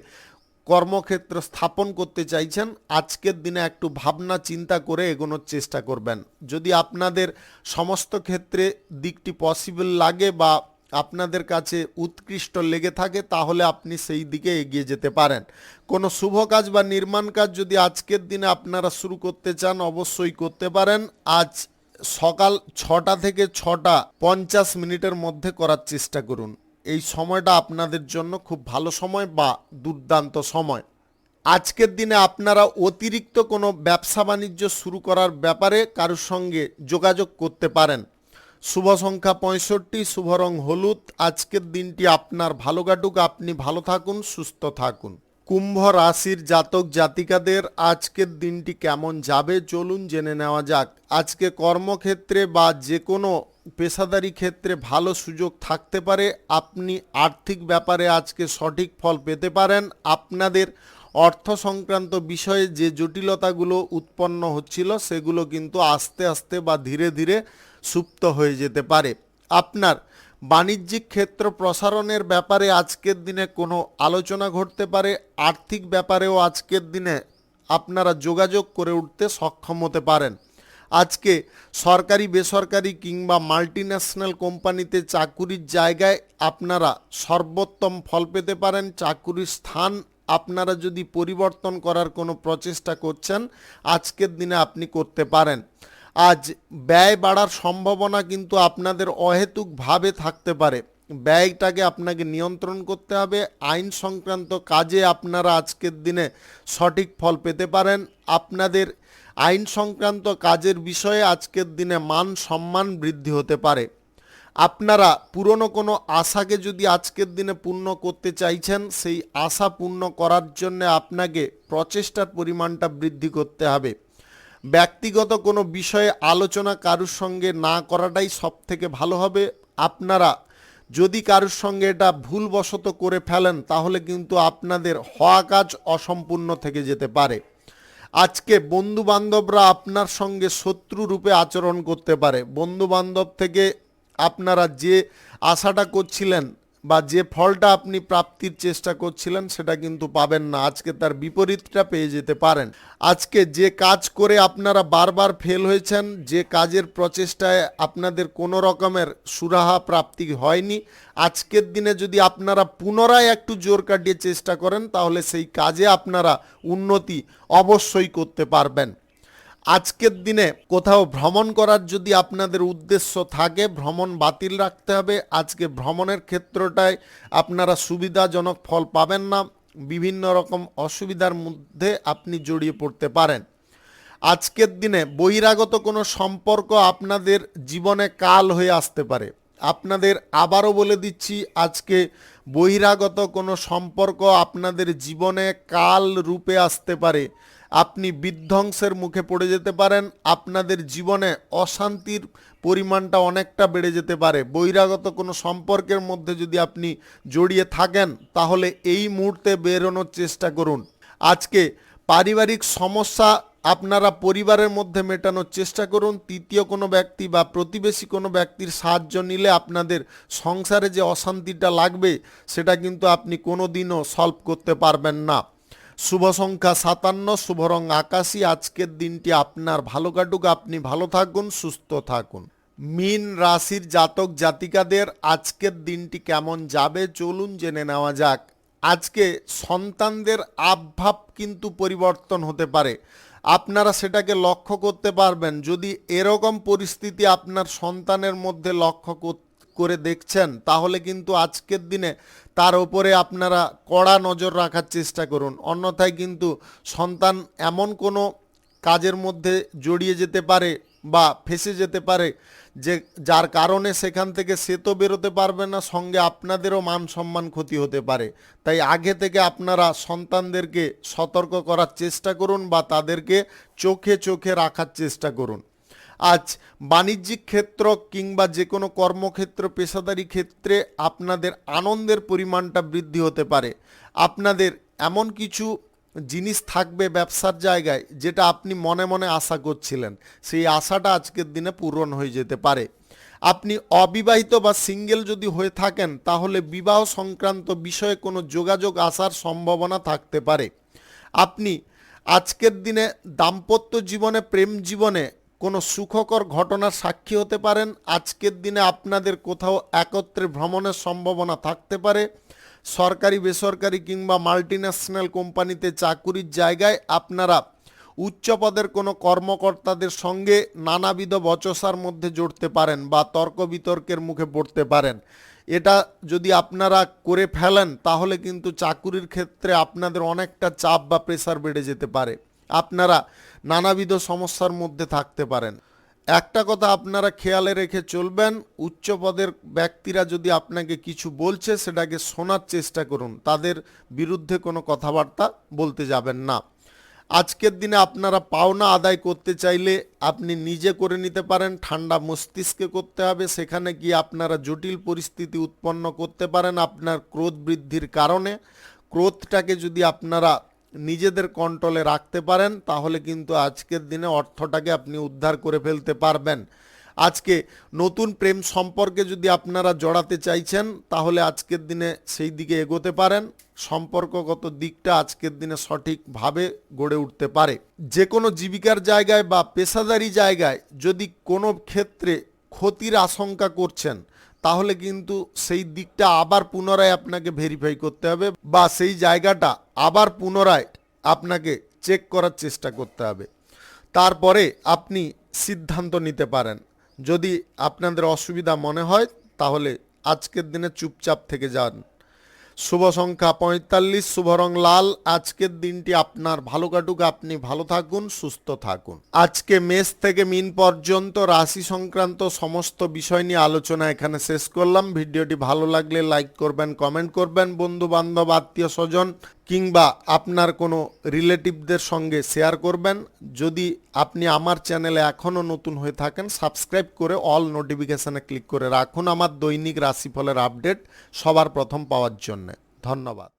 কর্মক্ষেত্র স্থাপন করতে চাইছেন, আজকের দিনে একটু ভাবনা চিন্তা করে এগোনোর চেষ্টা করবেন। যদি আপনাদের সমস্ত ক্ষেত্রে দিকটি পসিবল লাগে বা আপনাদের কাছে উৎকৃষ্ট লেগে থাকে, তাহলে আপনি সেই দিকে এগিয়ে যেতে পারেন। কোনো শুভ কাজ বা নির্মাণ কাজ যদি আজকের দিনে আপনারা শুরু করতে চান, অবশ্যই করতে পারেন। আজ সকাল 6টা থেকে 6:50 মধ্যে করার চেষ্টা করুন। এই সময়টা আপনাদের জন্য খুব ভালো সময় বা দুর্দান্ত সময়। আজকের দিনে আপনারা অতিরিক্ত কোনো ব্যবসা বাণিজ্য শুরু করার ব্যাপারে কারোর সঙ্গে যোগাযোগ করতে পারেন। শুভ সংখ্যা 65, শুভ রং হলুদ। আজকের দিনটি আপনার ভালো কাটুক, আপনি ভালো থাকুন, সুস্থ থাকুন। কুম্ভ রাশির জাতক জাতিকাদের আজকের দিনটি কেমন যাবে চলুন জেনে নেওয়া যাক। আজকে কর্মক্ষেত্রে বা যে কোনো পেশাদারি ক্ষেত্রে ভালো সুযোগ থাকতে পারে। আপনি আর্থিক ব্যাপারে আজকে সঠিক ফল পেতে পারেন। আপনাদের অর্থ সংক্রান্ত বিষয়ে যে জটিলতাগুলো উৎপন্ন হচ্ছিল, সেগুলো কিন্তু আস্তে আস্তে বা ধীরে ধীরে সুপ্ত হয়ে যেতে পারে। আপনার বাণিজ্যিক ক্ষেত্র প্রসারণের ব্যাপারে আজকের দিনে কোনো আলোচনা ঘটতে পারে। আর্থিক ব্যাপারেও আজকের দিনে আপনারা যোগাযোগ করে উঠতে সক্ষম হতে পারেন। আজকে সরকারি, বেসরকারি কিংবা মাল্টিন্যাশনাল কোম্পানিতে চাকুরির জায়গায় আপনারা সর্বোত্তম ফল পেতে পারেন। চাকুরির স্থান আপনারা যদি পরিবর্তন করার কোনো প্রচেষ্টা করছেন, আজকের দিনে আপনি করতে পারেন। আজ ব্যয় বাড়ার সম্ভাবনা কিন্তু আপনাদের অহেতুকভাবে থাকতে পারে। ব্যয়টাকে আপনাকে নিয়ন্ত্রণ করতে হবে। আইন সংক্রান্ত কাজে আপনারা আজকের দিনে সঠিক ফল পেতে পারেন। আপনাদের আইন সংক্রান্ত কাজের বিষয়ে আজকের দিনে মান সম্মান বৃদ্ধি হতে পারে। আপনারা পুরনো কোনো আশাকে যদি আজকের দিনে পূর্ণ করতে চাইছেন, সেই আশা পূর্ণ করার জন্য আপনাকে প্রচেষ্টার পরিমাণটা বৃদ্ধি করতে হবে। ব্যক্তিগত কোনো বিষয়ে আলোচনা কারুর সঙ্গে না করাটাই সবথেকে ভালো হবে। আপনারা যদি কারুর সঙ্গে এটা ভুলবশত করে ফেলেন, তাহলে কিন্তু আপনাদের হওয়া কাজ অসম্পূর্ণ থেকে যেতে পারে। আজকে বন্ধু বান্ধবরা আপনার সঙ্গে শত্রু রূপে আচরণ করতে পারে। বন্ধু বান্ধব থেকে আপনারা যে আশাটা করছিলেন বা যে ফলটা আপনি প্রাপ্তির চেষ্টা করছিলেন, সেটা কিন্তু পাবেন না। আজকে তার বিপরীতটা পেয়ে যেতে পারেন। আজকে যে কাজ করে আপনারা বারবার ফেল হয়েছেন, যে কাজের প্রচেষ্টায় আপনাদের কোনো রকমের সুরাহা প্রাপ্তি হয়নি, আজকের দিনে যদি আপনারা পুনরায় একটু জোর কাটিয়ে চেষ্টা করেন, তাহলে সেই কাজে আপনারা উন্নতি অবশ্যই করতে পারবেন। আজকের দিনে কোথাও ভ্রমণ করার যদি আপনাদের উদ্দেশ্য থাকে, ভ্রমণ বাতিল রাখতে হবে। আজকে ভ্রমণের ক্ষেত্রটায় আপনারা সুবিধাজনক ফল পাবেন না। বিভিন্ন রকম অসুবিধার মধ্যে আপনি জড়িয়ে পড়তে পারেন। আজকের দিনে বহিরাগত কোনো সম্পর্ক আপনাদের জীবনে কাল হয়ে আসতে পারে। আপনাদের আবারও বলে দিচ্ছি, আজকে বহিরাগত কোনো সম্পর্ক আপনাদের জীবনে কাল রূপে আসতে পারে। আপনি বিধ্বংসের মুখে পড়ে যেতে পারেন। আপনাদের জীবনে অশান্তির পরিমাণটা অনেকটা বেড়ে যেতে পারে। বহিরাগত কোনো সম্পর্কের মধ্যে যদি আপনি জড়িয়ে থাকেন তাহলে এই মুহূর্তে বেরোনোর চেষ্টা করুন। আজকে পারিবারিক সমস্যা আপনারা পরিবারের মধ্যে মেটানোর চেষ্টা করুন। তৃতীয় কোনো ব্যক্তি বা প্রতিবেশী কোনো ব্যক্তির সাহায্য নিলে আপনাদের সংসারে যে অশান্তিটা লাগবে সেটা কিন্তু আপনি কোনো দিনও সলভ করতে পারবেন না। শুভ সংখ্যা 57, শুভ রং আকাশী। আজকের দিনটি আপনার ভালো কাটুক, আপনি ভালো থাকুন, সুস্থ থাকুন। মীন রাশির জাতক জাতিকাদের আজকের দিনটি কেমন যাবে চলুন জেনে নেওয়া যাক। আজকে সন্তানদের আবভাব কিন্তু পরিবর্তন হতে পারে, আপনারা সেটাকে লক্ষ্য করতে পারবেন। যদি এরকম পরিস্থিতি আপনার সন্তানের মধ্যে লক্ষ্য করে দেখছেন তাহলে কিন্তু আজকের দিনে তার উপরে আপনারা কড়া নজর রাখার চেষ্টা করুন। অন্যথায় কিন্তু সন্তান এমন কোনো কাজের মধ্যে জড়িয়ে যেতে পারে বা ফেঁসে যেতে পারে যে যার কারণে সেখান থেকে সে তো বেরোতে পারবে না, সঙ্গে আপনাদেরও মান সম্মান ক্ষতি হতে পারে। তাই আগে থেকে আপনারা সন্তানদেরকে সতর্ক করার চেষ্টা করুন বা তাদেরকে চোখে চোখে রাখার চেষ্টা করুন। আজ বাণিজ্যিক ক্ষেত্র কিংবা যে কোনো কর্মক্ষেত্র, পেশাদারি ক্ষেত্রে আপনাদের আনন্দের পরিমাণটা বৃদ্ধি হতে পারে। আপনাদের এমন কিছু জিনিস থাকবে ব্যবসার জায়গায় যেটা আপনি মনে মনে আশা করছিলেন, সেই আশাটা আজকের দিনে পূরণ হয়ে যেতে পারে। আপনি অবিবাহিত বা সিঙ্গেল যদি হয়ে থাকেন তাহলে বিবাহ সংক্রান্ত বিষয়ে কোনো যোগাযোগ আসার সম্ভাবনা থাকতে পারে। আপনি আজকের দিনে দাম্পত্য জীবনে, প্রেম জীবনে কোনো সুখকর ঘটনার সাক্ষী হতে পারেন। আজকের দিনে আপনাদের কোথাও একত্রে ভ্রমণের সম্ভাবনা থাকতে পারে। সরকারি, বেসরকারি কিংবা মাল্টিন্যাশনাল কোম্পানিতে চাকুরির জায়গায় আপনারা উচ্চ পদের কোনো কর্মকর্তাদের সঙ্গে নানাবিধ বচসার মধ্যে জড়তে পারেন বা তর্ক বিতর্কের মুখে পড়তে পারেন। এটা যদি আপনারা করে ফেলেন তাহলে কিন্তু চাকুরির ক্ষেত্রে আপনাদের অনেকটা চাপ বা প্রেসার বেড়ে যেতে পারে। আপনারা নানাবিধ সমস্যার মধ্যে থাকতে পারেন। একটা কথা আপনারা খেয়ালে রেখে চলবেন, উচ্চ পদের ব্যক্তিরা যদি আপনাকে কিছু বলছে সেটাকে শোনার চেষ্টা করুন, তাদের বিরুদ্ধে কোনো কথাবার্তা বলতে যাবেন না। আজকের দিনে আপনারা পাওনা আদায় করতে চাইলে আপনি নিজে করে নিতে পারেন, ঠান্ডা মস্তিষ্কে করতে হবে। সেখানে গিয়ে আপনারা জটিল পরিস্থিতি উৎপন্ন করতে পারেন আপনার ক্রোধ বৃদ্ধির কারণে। ক্রোধটাকে যদি আপনারা নিজেদের কন্ট্রোলে রাখতে পারেন তাহলে কিন্তু আজকের দিনে অর্থটাকে আপনি উদ্ধার করে ফেলতে পারবেন। আজকে নতুন প্রেম সম্পর্কে যদি আপনারা জড়াতে চাইছেন তাহলে আজকের দিনে সেই দিকে এগোতে পারেন। সম্পর্কগত দিকটা আজকের দিনে সঠিকভাবে গড়ে উঠতে পারে। যে কোনো জীবিকার জায়গায় বা পেশাদারি জায়গায় যদি কোনো ক্ষেত্রে ক্ষতির আশঙ্কা করছেন তাহলে কিন্তু সেই দিকটা আবার পুনরায় আপনাকে ভেরিফাই করতে হবে বা সেই জায়গাটা আবার পুনরায় আপনাকে চেক করার চেষ্টা করতে হবে। তারপরে আপনি সিদ্ধান্ত নিতে পারেন। যদি আপনাদের অসুবিধা মনে হয় তাহলে আজকের দিনে চুপচাপ থেকে যান। শুভ সংখ্যা 45, শুভ রং লাল। আজকের দিনটি আপনার ভালো কাটুক, আপনি ভালো থাকুন, সুস্থ থাকুন। আজকে মেষ থেকে মীন পর্যন্ত রাশি সংক্রান্ত সমস্ত বিষয় নিয়ে আলোচনা এখানে শেষ করলাম। ভিডিওটি ভালো লাগলে লাইক করবেন, কমেন্ট করবেন, বন্ধু বান্ধব, আত্মীয় স্বজন কিংবা আপনার কোনো রিলেটিভদের সঙ্গে শেয়ার করবেন। যদি আপনি আমার চ্যানেলে এখনও নতুন হয়ে থাকেন সাবস্ক্রাইব করে অল নোটিফিকেশানে ক্লিক করে রাখুন আমার দৈনিক রাশিফলের আপডেট সবার প্রথম পাওয়ার জন্য। ধন্যবাদ।